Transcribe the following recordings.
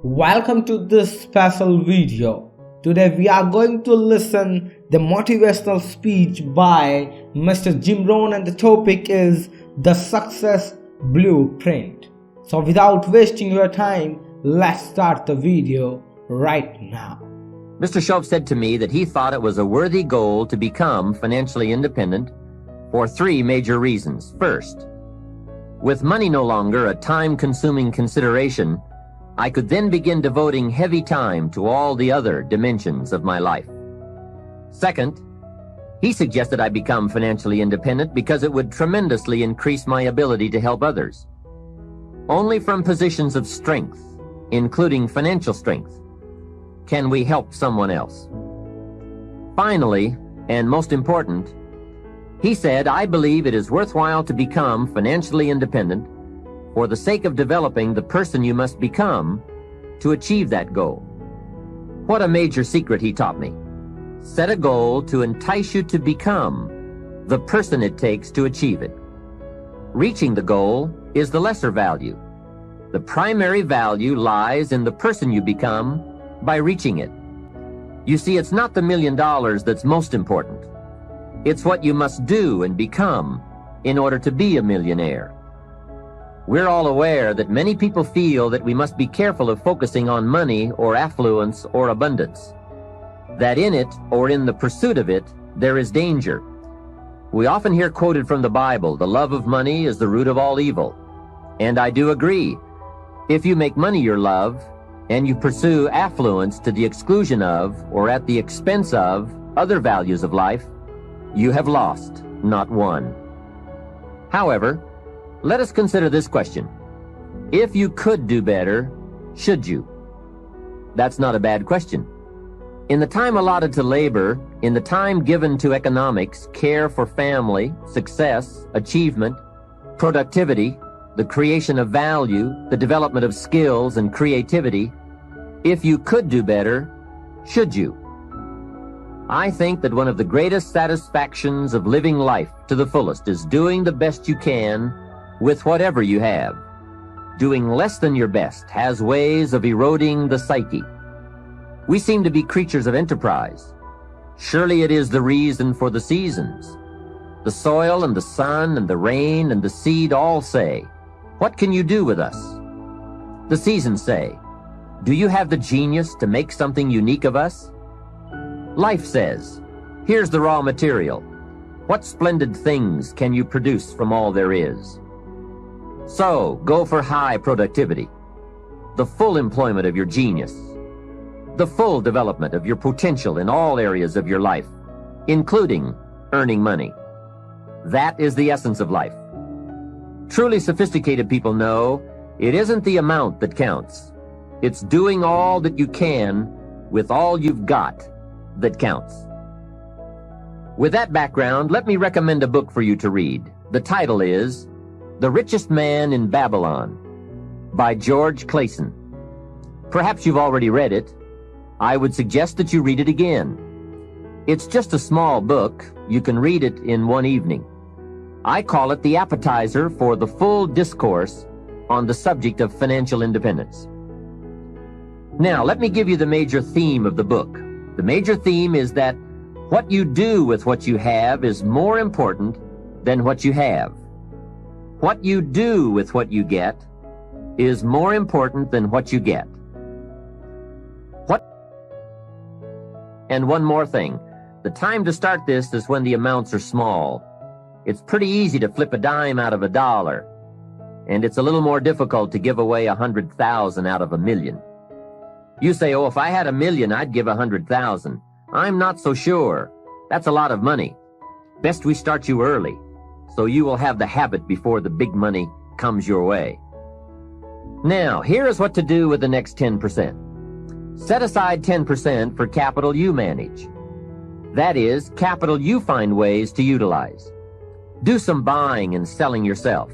Welcome to this special video. Today we are going to listen the motivational speech by Mr. Rohn, and the topic is the success blueprint. So without wasting your time, let's start the video right now. Mr. Schultz said to me that he thought it was a worthy goal to become financially independent for three major reasons. First, with money no longer a time-consuming consideration, I could then begin devoting heavy time to all the other dimensions of my life. Second, he suggested I become financially independent because it would tremendously increase my ability to help others. Only from positions of strength, including financial strength, can we help someone else. Finally, and most important, he said, I believe it is worthwhile to become financially independent for the sake of developing the person you must become to achieve that goal. What a major secret he taught me. Set a goal to entice you to become the person it takes to achieve it. Reaching the goal is the lesser value. The primary value lies in the person you become by reaching it. You see, it's not the $1 million that's most important. It's what you must do and become in order to be a millionaire. We're all aware that many people feel that we must be careful of focusing on money or affluence or abundance, that in it or in the pursuit of it there is danger. We often hear quoted from the Bible, the love of money is the root of all evil. And I do agree. If you make money your love, and you pursue affluence to the exclusion of or at the expense of other values of life, you have lost, not won. However, let us consider this question. If you could do better, should you? That's not a bad question. In the time allotted to labor, in the time given to economics, care for family, success, achievement, productivity, the creation of value, the development of skills and creativity, if you could do better, should you? I think that one of the greatest satisfactions of living life to the fullest is doing the best you can with whatever you have. Doing less than your best has ways of eroding the psyche. We seem to be creatures of enterprise. Surely it is the reason for the seasons. The soil and the sun and the rain and the seed all say, what can you do with us? The seasons say, do you have the genius to make something unique of us? Life says, here's the raw material. What splendid things can you produce from all there is? So, go for high productivity, the full employment of your genius, the full development of your potential in all areas of your life, including earning money. That is the essence of life. Truly sophisticated people know it isn't the amount that counts. It's doing all that you can with all you've got that counts. With that background, let me recommend a book for you to read. The title is The Richest Man in Babylon by George Clason. Perhaps you've already read it. I would suggest that you read it again. It's just a small book. You can read it in one evening. I call it the appetizer for the full discourse on the subject of financial independence. Now, let me give you the major theme of the book. The major theme is that what you do with what you have is more important than what you have. What you do with what you get is more important than what you get. And one more thing. The time to start this is when the amounts are small. It's pretty easy to flip a dime out of a dollar, and it's a little more difficult to give away 100,000 out of $1 million. You say, oh, if I had $1 million, I'd give 100,000. I'm not so sure. That's a lot of money. Best we start you early, so you will have the habit before the big money comes your way. Now, here is what to do with the next 10%. Set aside 10% for capital you manage. That is, capital you find ways to utilize. Do some buying and selling yourself.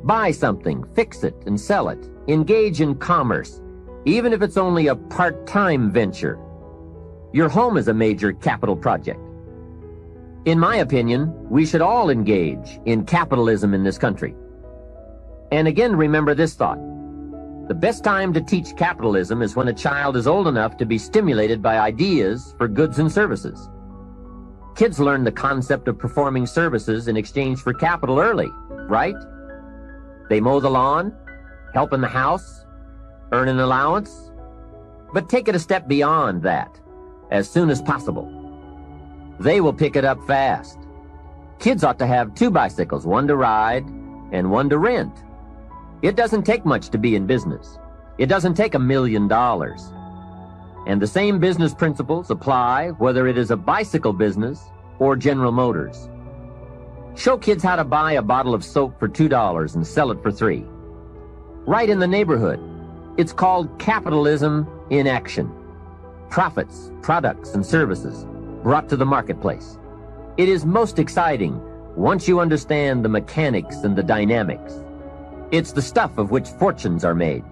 Buy something, fix it, and sell it. Engage in commerce, even if it's only a part-time venture. Your home is a major capital project. In my opinion, we should all engage in capitalism in this country. And again, remember this thought. The best time to teach capitalism is when a child is old enough to be stimulated by ideas for goods and services. Kids learn the concept of performing services in exchange for capital early, right? They mow the lawn, help in the house, earn an allowance. But take it a step beyond that, as soon as possible. They will pick it up fast. Kids ought to have 2 bicycles, one to ride and one to rent. It doesn't take much to be in business. It doesn't take $1 million. And the same business principles apply whether it is a bicycle business or General Motors. Show kids how to buy a bottle of soap for $2 and sell it for $3. Right in the neighborhood. It's called capitalism in action. Profits, products, and services brought to the marketplace. It is most exciting once you understand the mechanics and the dynamics. It's the stuff of which fortunes are made.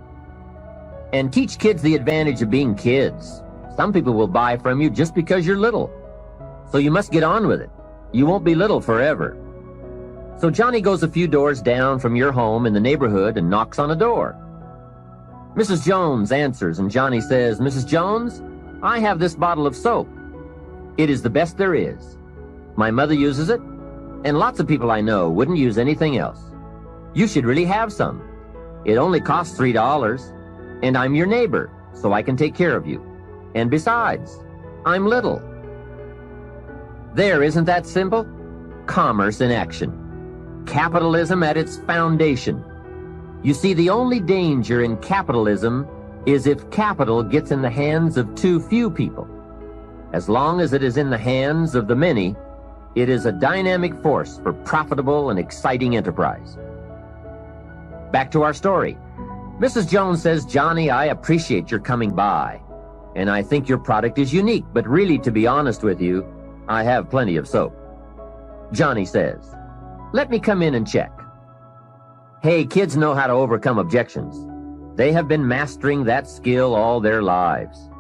And teach kids the advantage of being kids. Some people will buy from you just because you're little. So you must get on with it. You won't be little forever. So Johnny goes a few doors down from your home in the neighborhood and knocks on a door. Mrs. Jones answers, and Johnny says, "Mrs. Jones, I have this bottle of soap. It is the best there is. My mother uses it, and lots of people I know wouldn't use anything else. You should really have some. It only costs $3, and I'm your neighbor, so I can take care of you. And besides, I'm little." There, isn't that simple? Commerce in action. Capitalism at its foundation. You see, the only danger in capitalism is if capital gets in the hands of too few people. As long as it is in the hands of the many, it is a dynamic force for profitable and exciting enterprise. Back to our story. Mrs. Jones says, "Johnny, I appreciate your coming by, and I think your product is unique, but really, to be honest with you, I have plenty of soap." Johnny says, "Let me come in and check." Hey, kids know how to overcome objections. They have been mastering that skill all their lives.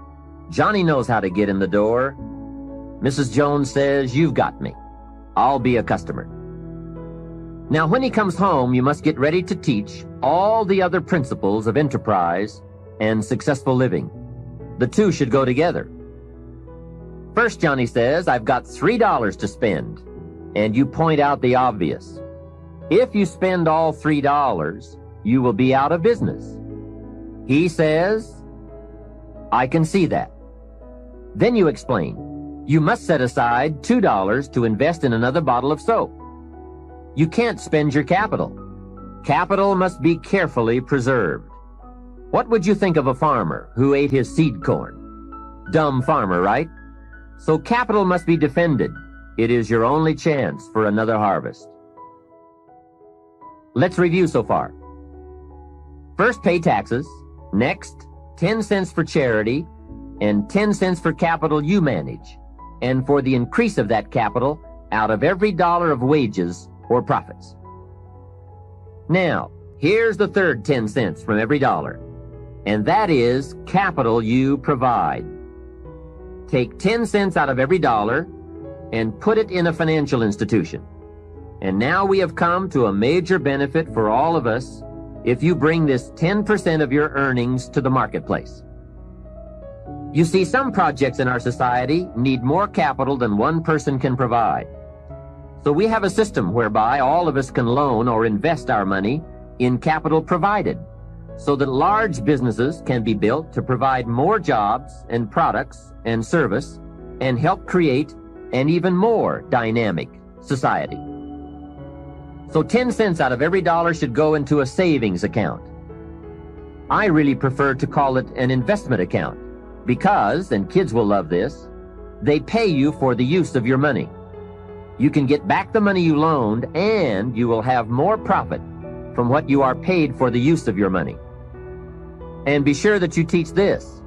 Johnny knows how to get in the door. Mrs. Jones says, "You've got me. I'll be a customer." Now, when he comes home, you must get ready to teach all the other principles of enterprise and successful living. The two should go together. First, Johnny says, "I've got $3 to spend," and you point out the obvious. If you spend all $3, you will be out of business. He says, "I can see that." Then you explain, you must set aside $2 to invest in another bottle of soap. You can't spend your capital. Capital must be carefully preserved. What would you think of a farmer who ate his seed corn? Dumb farmer, right? So capital must be defended. It is your only chance for another harvest. Let's review so far. First, pay taxes. Next, 10 cents for charity, and 10 cents for capital you manage, and for the increase of that capital out of every dollar of wages or profits. Now, here's the third 10 cents from every dollar, and that is capital you provide. Take 10 cents out of every dollar and put it in a financial institution. And now we have come to a major benefit for all of us if you bring this 10% of your earnings to the marketplace. You see, some projects in our society need more capital than one person can provide. So we have a system whereby all of us can loan or invest our money in capital provided, so that large businesses can be built to provide more jobs and products and service and help create an even more dynamic society. So 10 cents out of every dollar should go into a savings account. I really prefer to call it an investment account because, and kids will love this, they pay you for the use of your money. You can get back the money you loaned, and you will have more profit from what you are paid for the use of your money. And be sure that you teach this,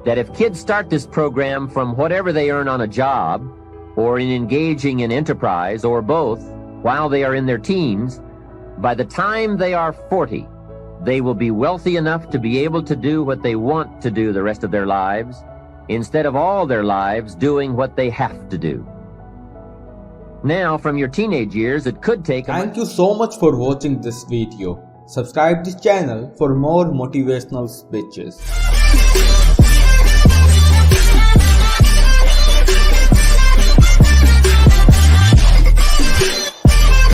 that if kids start this program from whatever they earn on a job, or in engaging in enterprise, or both, while they are in their teens, by the time they are 40, they will be wealthy enough to be able to do what they want to do the rest of their lives, instead of all their lives doing what they have to do. Now, from your teenage years, it could take Thank you so much for watching this video. Subscribe this channel for more motivational speeches.